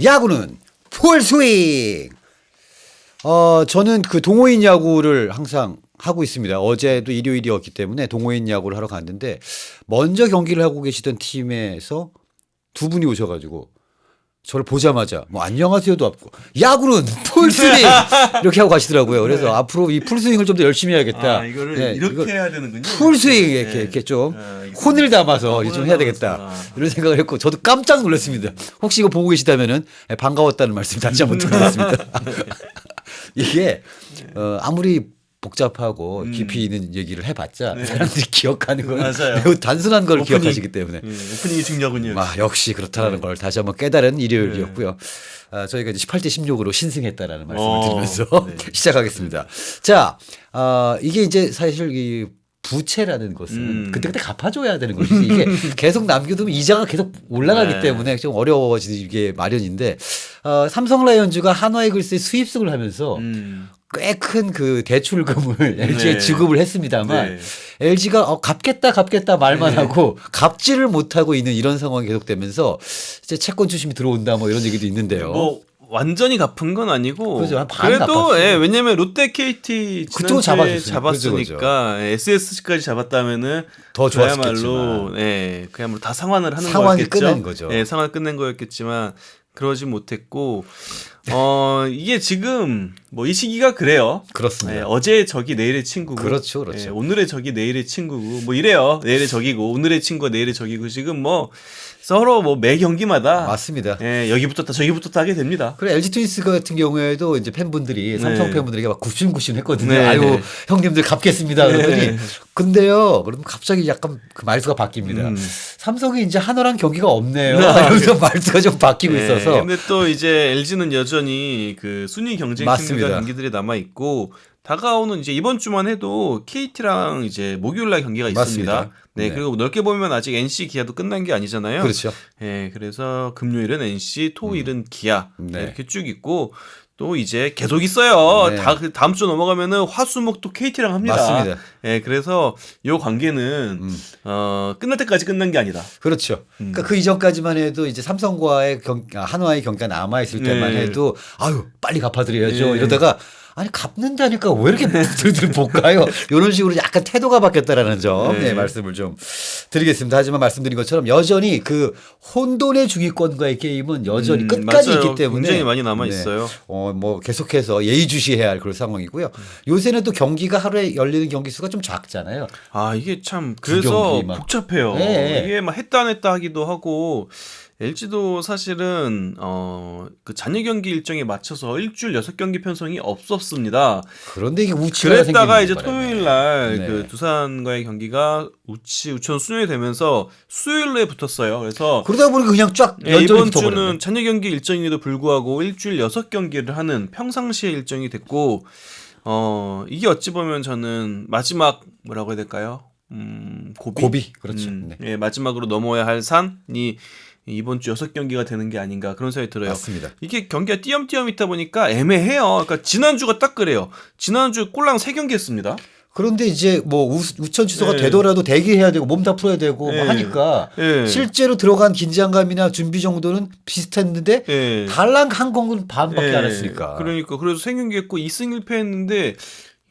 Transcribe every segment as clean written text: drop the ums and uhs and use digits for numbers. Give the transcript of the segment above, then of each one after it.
야구는 풀스윙. 저는 그 동호인 야구를 항상 하고 있습니다. 어제도 일요일이었기 때문에 동호인 야구를 하러 갔는데 먼저 경기를 하고 계시던 팀에서 두 분이 오셔가지고 저를 보자마자 뭐 안녕하세요도 없고 야구는 풀스윙 이렇게 하고 가시더라고요. 그래서 네. 앞으로 이 풀스윙을 좀 더 열심히 해야겠다. 이거를 네, 이렇게 이거 해야 되는군요. 풀스윙 네. 이렇게 좀 이거 혼을 담아서 혼을 좀 해야 담아서. 되겠다 이런 생각을 했고 저도 깜짝 놀랐습니다. 혹시 이거 보고 계시다면은 반가웠다는 말씀 다시 한번 드리겠습니다. 이게 아무리 복잡하고 깊이 있는 얘기를 해봤자 네. 사람들이 기억하는 건 맞아요. 매우 단순한 걸 오프닝. 기억하시기 때문에 오프닝이 중요하군요. 역시 그렇다라는 걸 다시 한번 깨달은 일요일이었고요. 저희가 이제 18대 16으로 신승했다라는 말씀을 드리면서 네. 시작하겠습니다. 자, 이게 이제 사실 이 부채라는 것은 그때그때 갚아줘야 되는 것이지 이게 계속 남겨두면 이자가 계속 올라가기 네. 때문에 좀 어려워지게 마련인데 삼성 라이온즈가 한화이글스의 수입승을 하면서 꽤 큰 그 대출금을 LG에 네. 지급을 했습니다만 네. LG가 갚겠다 말만 네. 하고 갚지를 못하고 있는 이런 상황이 계속되면서 이제 채권 추심이 들어온다 뭐 이런 얘기도 있는데요. 뭐 완전히 갚은 건 아니고 그죠, 한 반 그래도 갚았어요. 왜냐면 롯데 KT 그쪽은 지난주에 잡아줬어요. 잡았으니까 그죠. SSC까지 잡았다면은 더 그야말로 좋았겠지만. 그야말로 다 상환을 하는 상환이 거였겠죠. 끝낸 거죠. 상환 끝낸 거였겠지만 그러지 못했고 이게 지금 뭐 이 시기가 그래요. 그렇습니다. 어제의 적이 내일의 친구고, 그렇죠, 그렇죠. 오늘의 적이 내일의 친구고, 뭐 이래요. 내일의 적이고, 오늘의 친구가 내일의 적이고, 지금 뭐 서로 뭐 매 경기마다 맞습니다. 여기부터 저기부터 하게 됩니다. 그래 LG 트윈스 같은 경우에도 이제 팬분들이 삼성 네. 팬분들에게 막 굽신굽신 했거든요. 네, 아유 네. 형님들 갚겠습니다. 그러더니 네. 근데요. 그럼 갑자기 약간 그 말투가 바뀝니다. 삼성이 이제 한화랑 경기가 없네요. 아, 이러면서 말투가 좀 바뀌고 있어서. 근데 또 이제 LG는 여전히 그 순위 경쟁 맞습니다. 팀과 경기들이 남아 있고 다가오는 이제 이번 주만 해도 KT랑 이제 목요일 날 경기가 있습니다. 맞습니다. 네, 네. 그리고 넓게 보면 아직 NC 기아도 끝난 게 아니잖아요. 그렇죠. 그래서 금요일은 NC, 토일은 기아 네. 이렇게 쭉 있고 또 이제 계속 있어요. 네. 다음 주 넘어가면은 화수목도 KT랑 합니다. 맞습니다. 그래서 요 관계는 끝날 때까지 끝난 게 아니다. 그렇죠. 그러니까 그 이전까지만 해도 이제 삼성과의 한화의 경기가 남아 있을 때만 네. 해도 아유 빨리 갚아드려야죠. 네. 이러다가 아니 갚는다니까 왜 이렇게 들들 볼까요? 이런 식으로 약간 태도가 바뀌었다라는 점 네. 말씀을 좀 드리겠습니다. 하지만 말씀드린 것처럼 여전히 그 혼돈의 중위권과의 게임은 여전히 끝까지 맞아요. 있기 때문에 굉장히 많이 남아 있어요. 뭐 계속해서 예의주시해야 할 그런 상황이고요. 요새는 또 경기가 하루에 열리는 경기 수가 좀 작잖아요. 이게 참 두 그래서 경기 막. 복잡해요. 네. 이게 막 했다 안 했다 하기도 하고 LG도 사실은 그 잔여 경기 일정에 맞춰서 일주일 6경기 편성이 없었습니다. 그런데 이게 우치가 그랬다가 생기는 이제 바람에. 토요일 날 네. 그 두산과의 경기가 우천 수요일 되면서 수요일에 붙었어요. 그래서 그러다 보니까 그냥 쫙 연전이 이번 붙어버렸네. 주는 잔여 경기 일정에도 불구하고 일주일 6경기를 하는 평상시의 일정이 됐고 이게 어찌 보면 저는 마지막 뭐라고 해야 될까요? 고비 그렇죠. 네. 마지막으로 넘어야 할 산이 이번 주 6경기가 되는 게 아닌가 그런 생각이 들어요. 맞습니다. 이게 경기가 띄엄띄엄 있다 보니까 애매해요. 그러니까 지난주가 딱 그래요. 지난주 꼴랑 3경기 했습니다. 그런데 이제 뭐 우천 취소가 네. 되더라도 대기해야 되고 몸 다 풀어야 되고 뭐 네. 하니까 네. 실제로 들어간 긴장감이나 준비 정도는 비슷했는데 네. 달랑 한 공은 반밖에 안 네. 했으니까. 그러니까 그래서 3경기 했고 2승 1패 했는데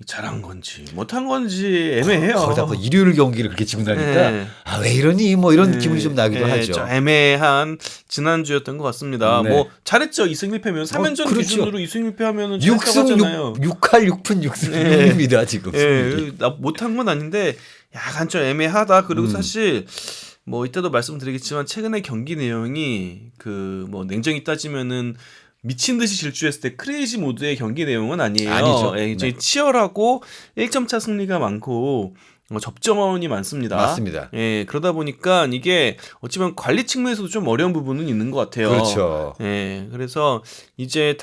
잘한 건지 못한 건지 애매해요. 거기다 또 일요일 경기를 그렇게 치고 나니까 네. 왜 이러니 뭐 이런 기분이 좀 나기도 하죠. 좀 애매한 지난주였던 것 같습니다. 네. 뭐 잘했죠. 2승 1패면 3연전 그렇죠. 기준으로 2승 1패 하면은 6승 6할 6푼 6승 네. 6입니다 지금. 승률이. 못한 건 아닌데 약간 좀 애매하다. 그리고 사실 뭐 이때도 말씀드리겠지만 최근에 경기 내용이 그 뭐 냉정히 따지면은 미친 듯이 질주했을 때 크레이지 모드의 경기 내용은 아니에요. 아니죠. 굉장히 네. 치열하고 1점 차 승리가 많고 접전이 많습니다. 맞습니다. 그러다 보니까 이게 어찌보면 관리 측면에서도 좀 어려운 부분은 있는 것 같아요. 그렇죠. 그래서 이제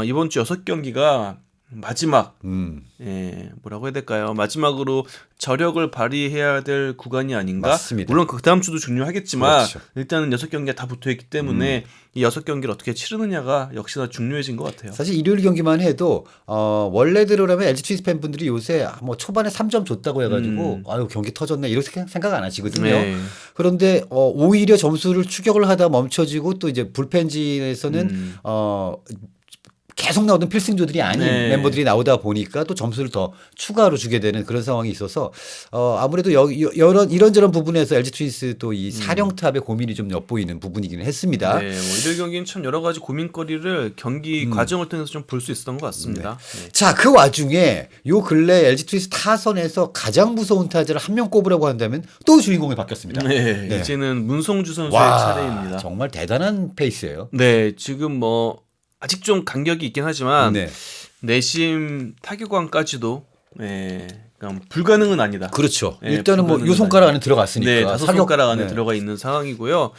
이번 주 6경기가 마지막 뭐라고 해야 될까요? 마지막으로 저력을 발휘해야 될 구간이 아닌가? 맞습니다. 물론 그 다음 주도 중요하겠지만 그렇죠. 일단은 6경기가 다 붙어있기 때문에 이 6경기를 어떻게 치르느냐가 역시나 중요해진 것 같아요. 사실 일요일 경기만 해도 원래대로라면 LG 트윈스 팬분들이 요새 뭐 초반에 3점 줬다고 해가지고 아유 경기 터졌네 이렇게 생각 안 하시거든요. 네. 그런데 오히려 점수를 추격을 하다 멈춰지고 또 이제 불펜진에서는 계속 나오던 필승조들이 아닌 네. 멤버들이 나오다 보니까 또 점수를 더 추가로 주게 되는 그런 상황이 있어서 아무래도 이런저런 부분에서 LG 트윈스 또 이 사령탑의 고민이 좀 엿보이는 부분이기는 했습니다. 네, 뭐 일요일 경기는 참 여러 가지 고민거리를 경기 과정을 통해서 좀 볼 수 있었던 것 같습니다. 네. 자, 그 와중에 요 근래 LG 트윈스 타선에서 가장 무서운 타자를 한 명 꼽으라고 한다면 또 주인공이 바뀌었습니다. 네, 네. 이제는 문성주 선수의 와, 차례입니다. 정말 대단한 페이스예요. 네, 지금 뭐 아직 좀 간격이 있긴 하지만 네. 내심 타격왕까지도 그러니까 불가능은 아니다. 그렇죠. 네, 일단은 뭐 불가능은 요 손가락 안에 아니다. 들어갔으니까. 네, 다섯 손가락 안에 네. 들어가 있는 상황이고요.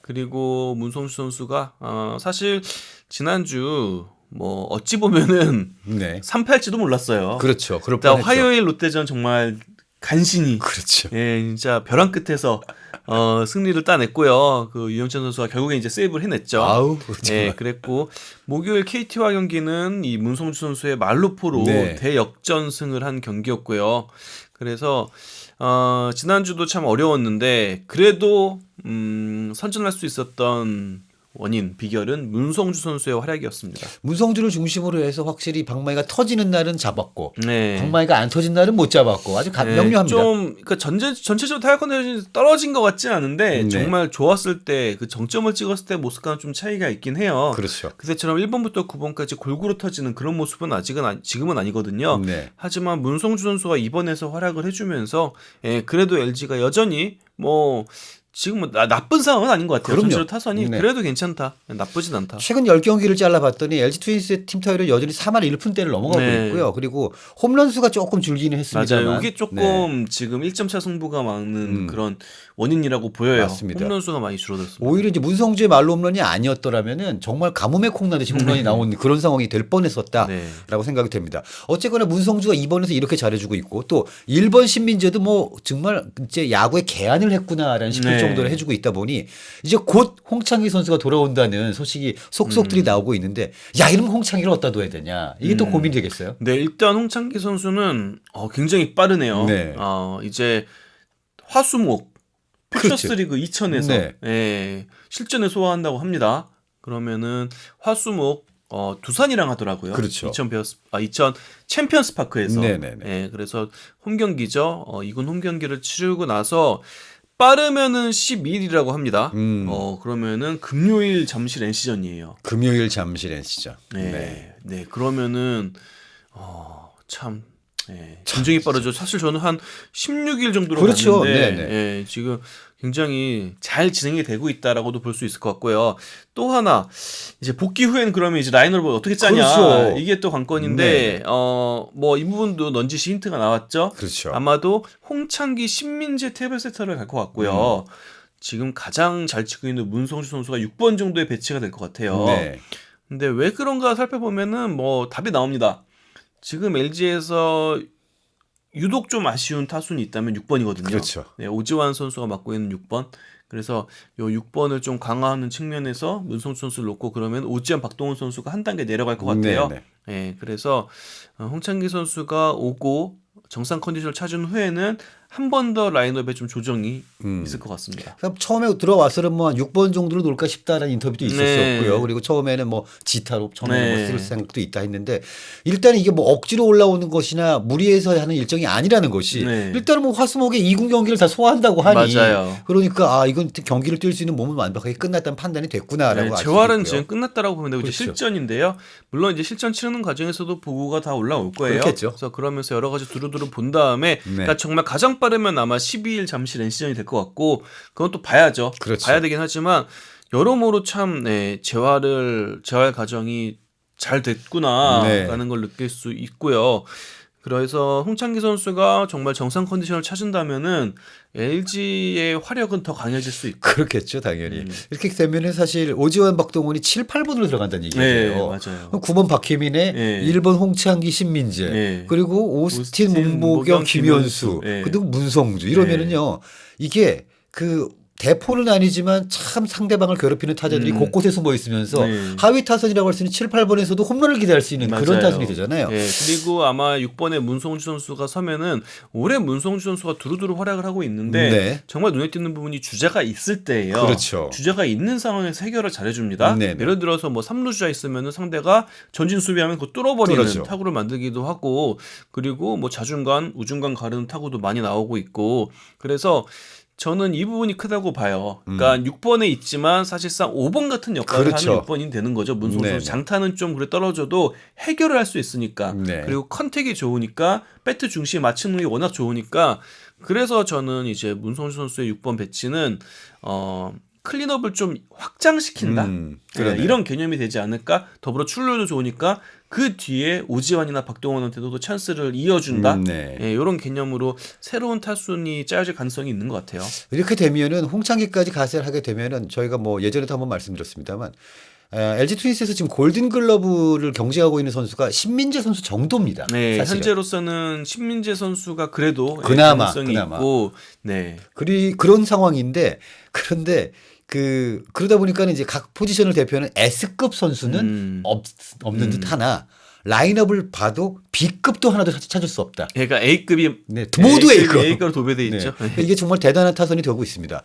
그리고 문성주 선수가 사실 지난주 뭐 어찌 보면은 네. 3패할지도 몰랐어요. 그렇죠. 그럴 일단 뻔했죠. 화요일 롯데전 정말 간신히 그렇죠. 진짜 벼랑 끝에서 승리를 따냈고요. 그 유영찬 선수가 결국에 이제 세이브를 해냈죠. 아우, 그랬고 목요일 KT와 경기는 이 문성주 선수의 말루포로 네. 대역전승을 한 경기였고요. 그래서 지난주도 참 어려웠는데 그래도 선전할 수 있었던 원인, 비결은 문성주 선수의 활약이었습니다. 문성주를 중심으로 해서 확실히 방망이가 터지는 날은 잡았고 네. 방망이가 안 터진 날은 못 잡았고 아주 명료합니다. 좀 그러니까 전체적으로 타격 컨디션이 떨어진 것 같지는 않은데 네. 정말 좋았을 때 그 정점을 찍었을 때 모습과는 좀 차이가 있긴 해요. 그렇죠. 그때처럼 1번부터 9번까지 골고루 터지는 그런 모습은 지금은 아니거든요. 네. 하지만 문성주 선수가 이번에서 활약을 해주면서 그래도 LG가 여전히 뭐 지금 뭐 나쁜 상황은 아닌 것 같아요. 그럼요. 전체로 타선이 네. 그래도 괜찮다. 나쁘진 않다. 최근 10경기를 잘라봤더니 LG 트윈스의 팀 타율은 여전히 3할 1푼대를 넘어가고 네. 있고요. 그리고 홈런 수가 조금 줄기는 했습니다만. 맞아요. 이게 조금 지금 1점차 승부가 많은 그런 원인이라고 보여요. 맞습니다. 홈런 수가 많이 줄어들었습니다. 오히려 이제 문성주의 말로 홈런이 아니었더라면은 정말 가뭄에 콩나듯이 홈런이 나온 그런 상황이 될 뻔했었다라고 네. 생각이 됩니다. 어쨌거나 문성주가 이번에서 이렇게 잘해주고 있고 또 1번 신민재도 뭐 정말 이제 야구에 개안을 했구나라는 싶을 네. 정도로 해주고 있다 보니 이제 곧 홍창기 선수가 돌아온다는 소식이 속속들이 나오고 있는데 야 이러면 홍창기를 어디다 둬야 되냐 이게 또 고민이 되겠어요. 네, 일단 홍창기 선수는 굉장히 빠르네요. 네. 이제 화수목 퓨처스리그 2000에서 실전에 소화한다고 합니다. 그러면은 화수목 두산이랑 하더라고요. 그렇죠. 2000 챔피언스 파크에서. 네네네. 그래서 홈 경기죠. 2군 홈 경기를 치르고 나서 빠르면은 12일이라고 합니다. 그러면은 금요일 잠실 NC전이에요. 금요일 잠실 NC죠. 네. 그러면은 참 굉장히 빠르죠. 사실 저는 한 16일 정도로 그렇죠. 봤는데 지금 굉장히 잘 진행이 되고 있다라고도 볼 수 있을 것 같고요. 또 하나 이제 복귀 후에는 그러면 이제 라인업을 어떻게 짜냐 그렇죠. 이게 또 관건인데 뭐 이 부분도 넌지시 힌트가 나왔죠. 그렇죠. 아마도 홍창기, 신민재 테이블 세터를 갈 것 같고요. 지금 가장 잘 치고 있는 문성주 선수가 6번 정도에 배치가 될 것 같아요. 네. 근데 왜 그런가 살펴보면은 뭐 답이 나옵니다. 지금 LG에서 유독 좀 아쉬운 타순이 있다면 6번이거든요. 그렇죠. 네, 오지환 선수가 맡고 있는 6번. 그래서 요 6번을 좀 강화하는 측면에서 문성주 선수를 놓고 그러면 오지환, 박동원 선수가 한 단계 내려갈 것 같아요. 네네. 그래서 홍창기 선수가 오고 정상 컨디션을 찾은 후에는 한 번 더 라인업에 좀 조정이 있을 것 같습니다. 처음에 들어와서는 뭐 한 6번 정도로 놓을까 싶다는 인터뷰도 있었었고요. 그리고 처음에는 뭐 지타로 처음에 뭐 쓸 생각도 있다 했는데 일단은 이게 뭐 억지로 올라오는 것이나 무리해서 하는 일정이 아니라는 것이 일단은 뭐 화수목에 2군 경기를 다 소화한다고 하니 맞아요. 그러니까 이건 경기를 뛸 수 있는 몸은 완벽하게 끝났다는 판단이 됐구나라고 알 수도 재활은 있고요. 지금 끝났다라고 보면 되고 이제 그렇죠. 실전인데요. 물론 이제 실전 치르는 과정에서도 보고가 다 올라올 거예요. 그렇겠죠. 그래서 그러면서 여러 가지 두루두루 본 다음에 그러니까 정말 가장 빠르면 아마 12일 잠실 NC전이 될 것 같고 그건 또 봐야죠. 그렇죠. 봐야 되긴 하지만 여러모로 참 재활 과정이 잘 됐구나라는 걸 느낄 수 있고요. 그래서 홍창기 선수가 정말 정상 컨디션을 찾은다면은 LG의 화력은 더 강해질 수 있고. 그렇겠죠, 당연히. 이렇게 되면은 사실 오지환, 박동원이 7, 8번으로 들어간다는 얘기예요. 네, 맞아요. 9번 박혜민에 네. 1번 홍창기, 신민재, 네. 그리고 오스틴, 문보경, 김현수, 네. 그리고 문성주 이러면은요. 이게 그 대포는 아니지만 참 상대방을 괴롭히는 타자들이 곳곳에 숨어 있으면서 네. 하위 타선이라고 할 수 있는 7, 8번에서도 홈런을 기대할 수 있는 그런 맞아요. 타선이 되잖아요. 예, 그리고 아마 6번에 문성주 선수가 서면은 올해 문성주 선수가 두루두루 활약을 하고 있는데 네. 정말 눈에 띄는 부분이 주자가 있을 때예요. 그렇죠. 주자가 있는 상황에서 해결을 잘해줍니다. 네네. 예를 들어서 뭐 3루 주자 있으면은 상대가 전진 수비하면 그거 뚫어버리는 뚫어죠. 타구를 만들기도 하고 그리고 뭐 좌중간, 우중간 가르는 타구도 많이 나오고 있고 그래서 저는 이 부분이 크다고 봐요. 그러니까 6번에 있지만 사실상 5번 같은 역할을 그렇죠. 하는 6번이 되는 거죠. 문성주 네네. 선수. 장타는 좀 그래 떨어져도 해결을 할 수 있으니까. 네. 그리고 컨택이 좋으니까 배트 중심에 맞추는 게 워낙 좋으니까 그래서 저는 이제 문성주 선수의 6번 배치는 클린업을 좀 확장시킨다. 그러네요. 이런 개념이 되지 않을까. 더불어 출루도 좋으니까 그 뒤에 오지환이나 박동원한테도 또 찬스를 이어준다. 네. 이런 개념으로 새로운 타순이 짜여질 가능성이 있는 것 같아요. 이렇게 되면은 홍창기까지 가세를 하게 되면은 저희가 뭐 예전에도 한번 말씀드렸습니다만 LG 트윈스에서 지금 골든글러브를 경쟁하고 있는 선수가 신민재 선수 정도입니다. 네, 사실은. 현재로서는 신민재 선수가 그래도 그나마. 가능성이 있고, 네, 그런 상황인데 그런데 그러다 보니까는 이제 각 포지션을 대표하는 S급 선수는 없는 듯하나 라인업을 봐도 B급도 하나도 찾을 수 없다. 그러니까 A급이 네, 모두 A급. A급으로 도배돼 네. 있죠. 이게 정말 대단한 타선이 되고 있습니다.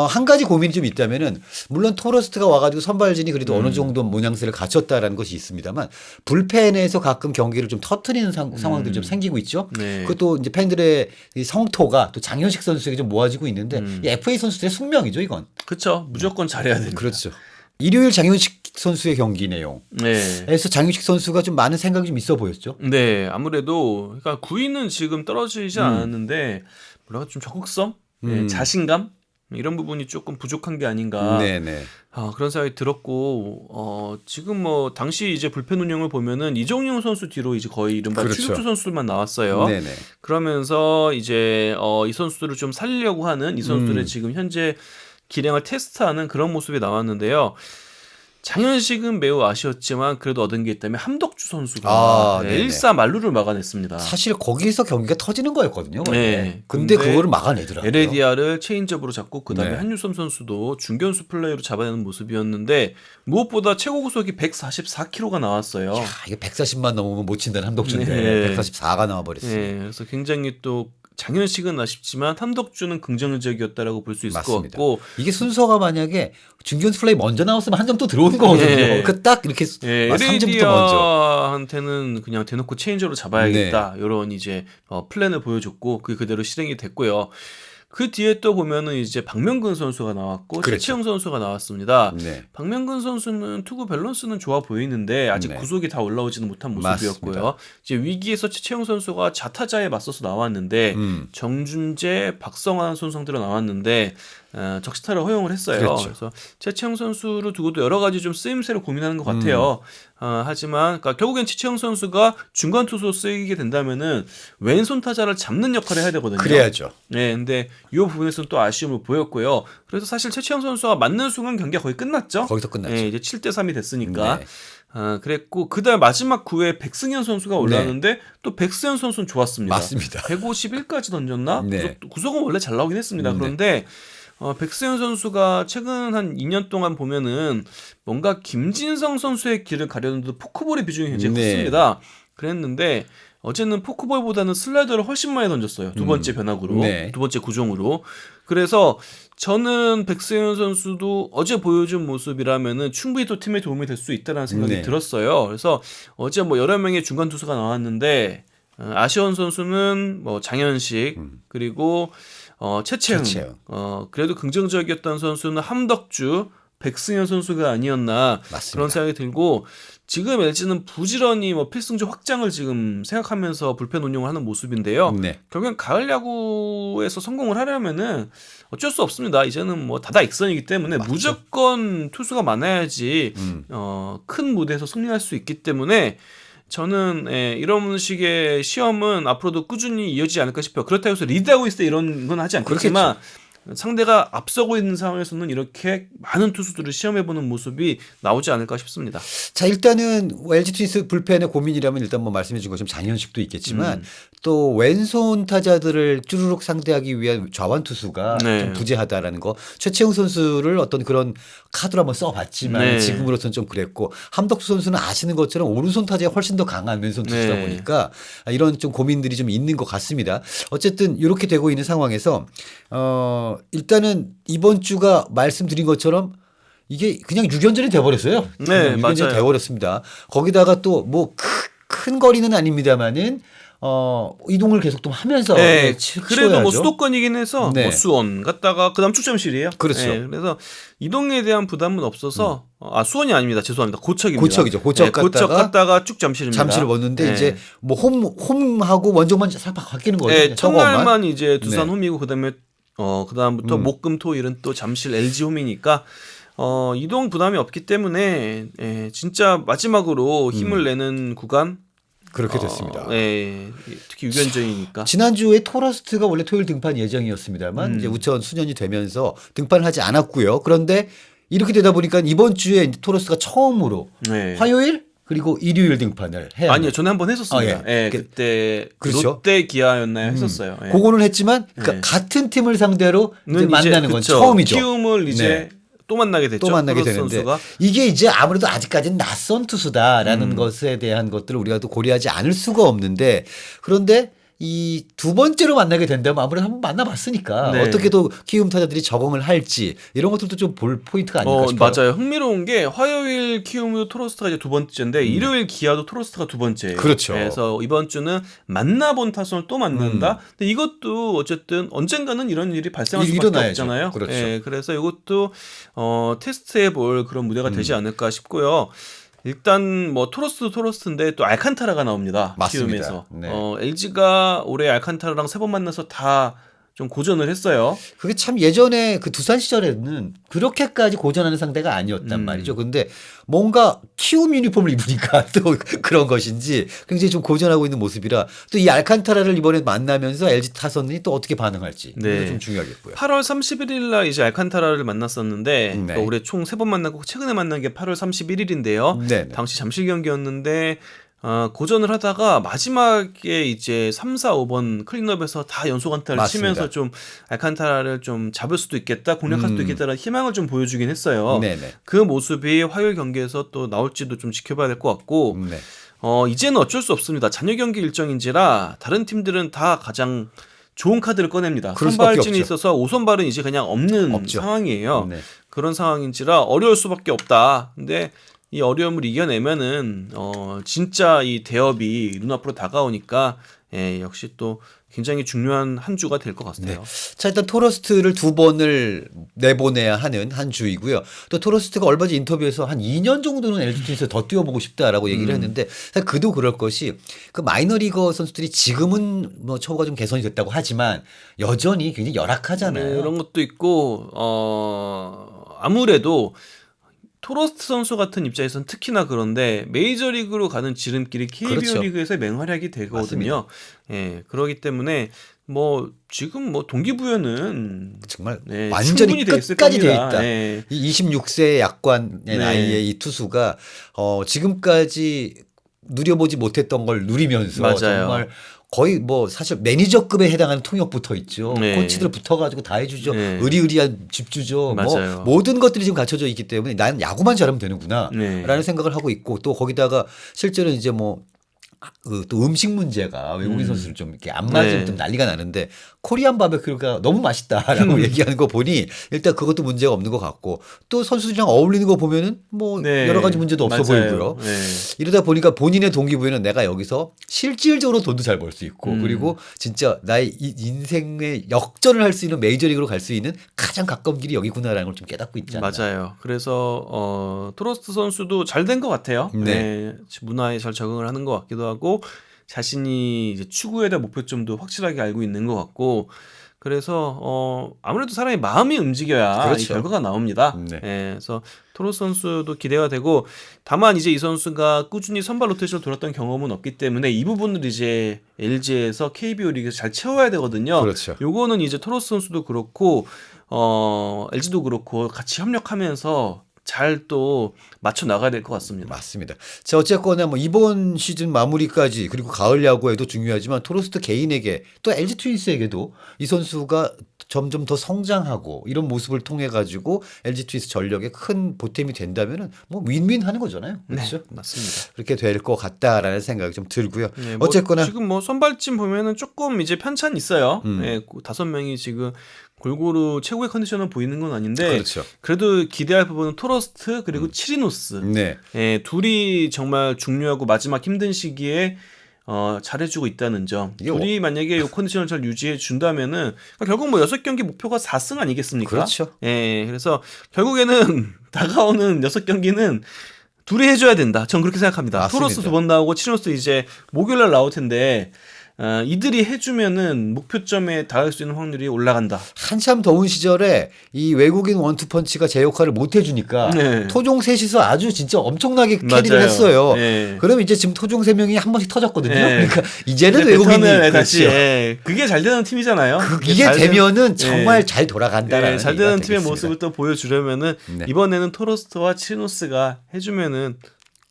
한 가지 고민이 좀 있다면은 물론 토러스트가 와가지고 선발진이 그래도 어느 정도 모양새를 갖췄다라는 것이 있습니다만 불펜에서 가끔 경기를 좀 터트리는 상황들이 좀 생기고 있죠. 네. 그것도 이제 팬들의 이 성토가 또 장현식 선수에게 좀 모아지고 있는데 이 FA 선수들의 숙명이죠, 이건. 그렇죠. 무조건 잘해야 됩니다. 그렇죠. 일요일 장현식 선수의 경기 내용에서 네. 장현식 선수가 좀 많은 생각이 좀 있어 보였죠. 네, 아무래도 그러니까 9위는 지금 떨어지지 않았는데 뭐랄까 좀 적극성, 자신감 이런 부분이 조금 부족한 게 아닌가. 네네. 그런 생각이 들었고 지금 뭐 당시 이제 불펜 운영을 보면은 이종용 선수 뒤로 이제 거의 이른바 그렇죠. 추격수 선수들만 나왔어요. 네네. 그러면서 이제 이 선수들을 좀 살리려고 하는 이 선수들의 지금 현재 기량을 테스트하는 그런 모습이 나왔는데요. 장현식은 매우 아쉬웠지만 그래도 얻은 게 있다면 함덕주 선수가 네네. 1사 만루를 막아냈습니다. 사실 거기서 경기가 터지는 거였거든요. 원래. 네. 근데 근데 그거를 막아내더라고요. LADR을 체인지업으로 잡고 그다음에 네. 한유섬 선수도 중견수 플레이로 잡아내는 모습이었는데 무엇보다 최고 구속이 144km가 나왔어요. 이게 140만 넘으면 못 친다는 함덕주인데 네. 144가 나와버렸어요. 네, 그래서 굉장히 또 장현식은 아쉽지만 함덕주는 긍정적이었다라고 볼 수 있을 것 맞습니다. 같고 이게 순서가 만약에 중견수 플레이 먼저 나왔으면 한 점 또 들어오는 거거든요. 네. 그 딱 이렇게 3점부터 먼저. LADR한테는 그냥 대놓고 체인저로 잡아야겠다 이런 이제 플랜을 보여줬고 그게 그대로 실행이 됐고요. 그 뒤에 또 보면은 이제 박명근 선수가 나왔고 그렇죠. 최치영 선수가 나왔습니다. 네. 박명근 선수는 투구 밸런스는 좋아 보이는데 아직 네. 구속이 다 올라오지는 못한 모습이었고요. 맞습니다. 이제 위기에서 최치영 선수가 좌타자에 맞서서 나왔는데 정준재, 박성환 선수들이 나왔는데 적시타를 허용을 했어요. 그렇죠. 그래서 최치영 선수를 두고도 여러 가지 좀 쓰임새를 고민하는 것 같아요. 하지만 그러니까 결국엔 최치영 선수가 중간 투수로 쓰이게 된다면은 왼손 타자를 잡는 역할을 해야 되거든요. 그래야죠. 네, 근데 이 부분에서는 또 아쉬움을 보였고요. 그래서 사실 최치영 선수가 맞는 순간 경기가 거의 끝났죠. 거기서 끝났죠. 네, 이제 7대3이 됐으니까. 네. 그랬고 그다음 마지막 9회 백승현 선수가 올라왔는데 또 백승현 선수는 좋았습니다. 맞습니다. 151까지 던졌나? 네. 구속은 원래 잘 나오긴 했습니다. 그런데 백승현 선수가 최근 한 2년 동안 보면은 뭔가 김진성 선수의 길을 가려는데도 포크볼의 비중이 굉장히 네. 컸습니다. 그랬는데 어제는 포크볼보다는 슬라이더를 훨씬 많이 던졌어요. 두 번째 변화구로, 네. 두 번째 구종으로. 그래서 저는 백승현 선수도 어제 보여준 모습이라면은 충분히 또 팀에 도움이 될 수 있다는 생각이 네. 들었어요. 그래서 어제 뭐 여러 명의 중간 투수가 나왔는데 아쉬운 선수는 뭐 장현식 그리고 최채흥. 그래도 긍정적이었던 선수는 함덕주, 백승현 선수가 아니었나 맞습니다. 그런 생각이 들고 지금 LG는 부지런히 뭐 필승조 확장을 지금 생각하면서 불펜 운영을 하는 모습인데요. 네. 결국엔 가을 야구에서 성공을 하려면은 어쩔 수 없습니다. 이제는 뭐 다다 익선이기 때문에 맞죠. 무조건 투수가 많아야지 큰 무대에서 승리할 수 있기 때문에 저는 이런 식의 시험은 앞으로도 꾸준히 이어지지 않을까 싶어요. 그렇다고 해서 리드하고 있을 때 이런 건 하지 않겠지만 상대가 앞서고 있는 상황에서는 이렇게 많은 투수들을 시험해보는 모습이 나오지 않을까 싶습니다. 자, 일단은 LG 트윈스 불펜의 고민이라면 일단 뭐 말씀해 준 것처럼 장현식도 있겠지만 또 왼손 타자들을 쭈루룩 상대하기 위한 좌완 투수가 네. 좀 부재하다라는 거. 최채웅 선수를 어떤 그런 카드로 한번 써봤지만 네. 지금으로서는 좀 그랬고 함덕수 선수는 아시는 것처럼 오른손 타자에 훨씬 더 강한 왼손 투수다 네. 보니까 이런 좀 고민들이 좀 있는 것 같습니다. 어쨌든 이렇게 되고 있는 상황에서 일단은 이번 주가 말씀드린 것처럼 이게 그냥 6연전이 돼버렸어요. 네, 6연전이 맞아요. 돼버렸습니다. 거기다가 또 뭐 큰 거리는 아닙니다만은 이동을 계속 좀 하면서 네, 치워야죠. 그래도 뭐 수도권이긴 해서 네. 뭐 수원 갔다가 그다음 축점실이에요. 그렇죠. 네, 그래서 이동에 대한 부담은 없어서 수원이 아닙니다. 죄송합니다. 고척입니다. 고척이죠. 고척 고척 갔다가 쭉 잠실입니다. 잠실을 왔는데 네. 이제 뭐 홈하고 원정만 살짝 바뀌는 거죠. 네, 그냥 저것만. 첫날만 이제 두산 네. 홈이고 그다음부터 목금 토일은 또 잠실 LG 홈이니까 이동 부담이 없기 때문에 진짜 마지막으로 힘을 내는 구간 그렇게 됐습니다. 특히 6연전이니까. 지난주에 토러스트가 원래 토요일 등판 예정이었습니다만 이제 우천 수년이 되면서 등판을 하지 않았고요. 그런데 이렇게 되다 보니까 이번 주에 이제 토러스트가 처음으로 네. 화요일 그리고 일요일 등판을 해야 아니요, 전에 한번 했었습니다. 그때 그렇죠. 롯데 기아였나요? 했었어요. 그거는 했지만 그러니까 네. 같은 팀을 상대로 이제 는 만나는 건 그쵸. 처음이죠. 키움을 이제 또 만나게 됐죠. 또 만나게 토러스 되는데 선수가. 이게 이제 아무래도 아직까지는 낯선 투수다라는 것에 대한 것들을 우리가 또 고려하지 않을 수가 없는데 그런데 이 두 번째로 만나게 된다면 아무래도 한번 만나봤으니까 네. 어떻게 또 키움 타자들이 적응을 할지 이런 것들도 좀 볼 포인트가 아닐까 싶어요. 맞아요. 흥미로운 게 화요일 키움도 토러스트가 이제 두 번째인데 일요일 기아도 토러스트가 두 번째예요. 그렇죠. 그래서 이번 주는 만나본 타선을 또 만난다. 근데 이것도 어쨌든 언젠가는 이런 일이 발생할 수밖에 일어나야죠. 없잖아요. 그렇죠. 그래서 이것도 테스트해볼 그런 무대가 되지 않을까 싶고요. 일단 뭐 토러스인데 또 알칸타라가 나옵니다. 맞습니다. 키움에서. 네. LG가 올해 알칸타라랑 3번 만나서 다 좀 고전을 했어요. 그게 참 예전에 그 두산 시절에는 그렇게까지 고전하는 상대가 아니었단 말이죠. 근데 뭔가 키움 유니폼을 입으니까 또 그런 것인지 굉장히 좀 고전하고 있는 모습이라 또 이 알칸타라를 이번에 만나면서 LG 타선이 또 어떻게 반응할지 네. 좀 중요하겠고요. 8월 31일 날 이제 알칸타라를 만났었는데 네. 그러니까 올해 총 3번 만나고 최근에 만난 게 8월 31일인데요. 네. 당시 잠실 경기였는데 고전을 하다가 마지막에 이제 3, 4, 5번 클린업에서 다 연속 안타를 맞습니다. 치면서 좀 알칸타라를 좀 잡을 수도 있겠다, 공략할 수도 있겠다는 희망을 좀 보여주긴 했어요. 네네. 그 모습이 화요일 경기에서 또 나올지도 좀 지켜봐야 될 것 같고 네. 이제는 어쩔 수 없습니다. 잔여 경기 일정인지라 다른 팀들은 다 가장 좋은 카드를 꺼냅니다. 그럴 수밖에 선발진이 없죠. 있어서 5선발은 이제 그냥 없는 없죠. 상황이에요. 네. 그런 상황인지라 어려울 수밖에 없다. 근데 이 어려움을 이겨내면은 진짜 이 대업이 눈앞으로 다가오니까 역시 또 굉장히 중요한 한 주가 될 것 같아요. 네. 자, 일단 토러스트를 2번을 내보내야 하는 한 주이고요. 또 토러스트가 얼마 전 인터뷰에서 한 2년 정도는 LG 트윈스에서 더 뛰어보고 싶다라고 얘기를 했는데 사실 그도 그럴 것이 그 마이너리거 선수들이 지금은 뭐 처우가 좀 개선이 됐다고 하지만 여전히 굉장히 열악하잖아요. 그런 것도 있고 아무래도 토러스트 선수 같은 입장에서는 특히나 그런데 메이저리그로 가는 지름길이 KBO 그렇죠. 리그에서의 맹활약이 되거든요. 그렇기 때문에 뭐 지금 뭐 동기부여는 정말 네, 완전히 충분히 돼 있을 끝까지 돼 겁니다. 있다. 네. 이 26세 약관의 네. 나이의 이 투수가 지금까지 누려보지 못했던 걸 누리면서 맞아요. 정말 거의 뭐 사실 매니저급에 해당하는 통역 붙어 있죠. 네. 코치들 붙어가지고 다 해주죠. 네. 의리의리한 집주죠. 맞아요. 뭐 모든 것들이 지금 갖춰져 있기 때문에 나는 야구만 잘하면 되는구나. 네. 라는 생각을 하고 있고 또 거기다가 실제로 이제 뭐 또 음식 문제가 외국인 선수들 좀 이렇게 안 맞으면 네. 좀 난리가 나는데 코리안 바베큐가 너무 맛있다라고 얘기하는 거 보니 일단 그것도 문제가 없는 것 같고 또 선수들이랑 어울리는 거 보면은 뭐 네. 여러 가지 문제도 없어 맞아요. 보이고요. 네. 이러다 보니까 본인의 동기부여는 내가 여기서 실질적으로 돈도 잘 벌 수 있고 그리고 진짜 나의 인생의 역전을 할 수 있는 메이저리그로 갈 수 있는 가장 가까운 길이 여기구나라는 걸 좀 깨닫고 있지 않나. 맞아요. 그래서 토러스트 선수도 잘 된 것 같아요. 네. 문화에 잘 적응을 하는 것 같기도 하고 자신이 이제 추구해야 될 목표점도 확실하게 알고 있는 것 같고 그래서 아무래도 사람이 마음이 움직여야 이 그렇죠. 결과가 나옵니다. 네. 예, 그래서 토로스 선수도 기대가 되고 다만 이제 이 선수가 꾸준히 선발 로테이션을 돌았던 경험은 없기 때문에 이 부분을 이제 LG에서 KBO 리그에서 잘 채워야 되거든요. 그렇죠. 요거는 이제 토로스 선수도 그렇고 LG도 그렇고 같이 협력하면서 잘 또 맞춰 나가야 될 것 같습니다. 맞습니다. 자, 어쨌거나 뭐 이번 시즌 마무리까지 그리고 가을 야구에도 중요하지만 토로스트 개인에게 또 LG 트윈스에게도 이 선수가 점점 더 성장하고 이런 모습을 통해 가지고 LG 트윈스 전력에 큰 보탬이 된다면은 뭐 윈윈하는 거잖아요. 그렇죠? 네, 맞습니다. 그렇게 될 것 같다라는 생각이 좀 들고요. 네, 뭐 어쨌거나 지금 뭐 선발진 보면은 조금 이제 편차는 있어요. 음. 네, 5명이 지금 골고루 최고의 컨디션을 보이는 건 아닌데 그렇죠. 그래도 기대할 부분은 토러스트 그리고 치리노스 네. 예, 둘이 정말 중요하고 마지막 힘든 시기에 잘해주고 있다는 점. 이게 둘이 만약에 이 컨디션을 잘 유지해 준다면은 그러니까 결국 뭐 6경기 목표가 4승 아니겠습니까? 그렇죠. 예, 그래서 결국에는 다가오는 6경기는 둘이 해줘야 된다. 전 그렇게 생각합니다. 맞습니다. 토로스 2번 나오고 치리노스 이제 목요일날 나올 텐데 이들이 해주면은 목표점에 닿을 수 있는 확률이 올라간다. 한참 더운 시절에 이 외국인 원투펀치가 제 역할을 못 해주니까 네. 토종 셋이서 아주 진짜 엄청나게 캐리를 맞아요. 했어요. 네. 그럼 이제 지금 토종 3명이 한 번씩 터졌거든요. 네. 그러니까 이제는 이제 외국인이 패턴을 다시 그렇죠. 예, 그게 잘 되는 팀이잖아요. 이게 잘 되면은 된- 정말 예. 잘 돌아간다라는 예, 잘 얘기가 되는 팀의 되겠습니다. 모습을 또 보여주려면은 네. 이번에는 토로스트와 치노스가 해주면은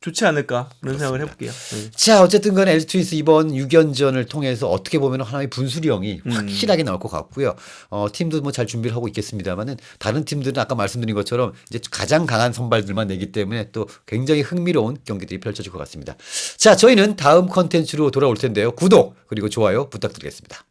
좋지 않을까 그런 생각을 해볼게요. 예. 자, 어쨌든 간에 LG 트윈스 이번 6연전을 통해서 어떻게 보면 하나의 분수령이 확실하게 나올 것 같고요. 팀도 뭐 잘 준비를 하고 있겠습니다만은 다른 팀들은 아까 말씀드린 것처럼 이제 가장 강한 선발들만 내기 때문에 또 굉장히 흥미로운 경기들이 펼쳐질 것 같습니다. 자, 저희는 다음 컨텐츠로 돌아올 텐데요. 구독 그리고 좋아요 부탁드리겠습니다.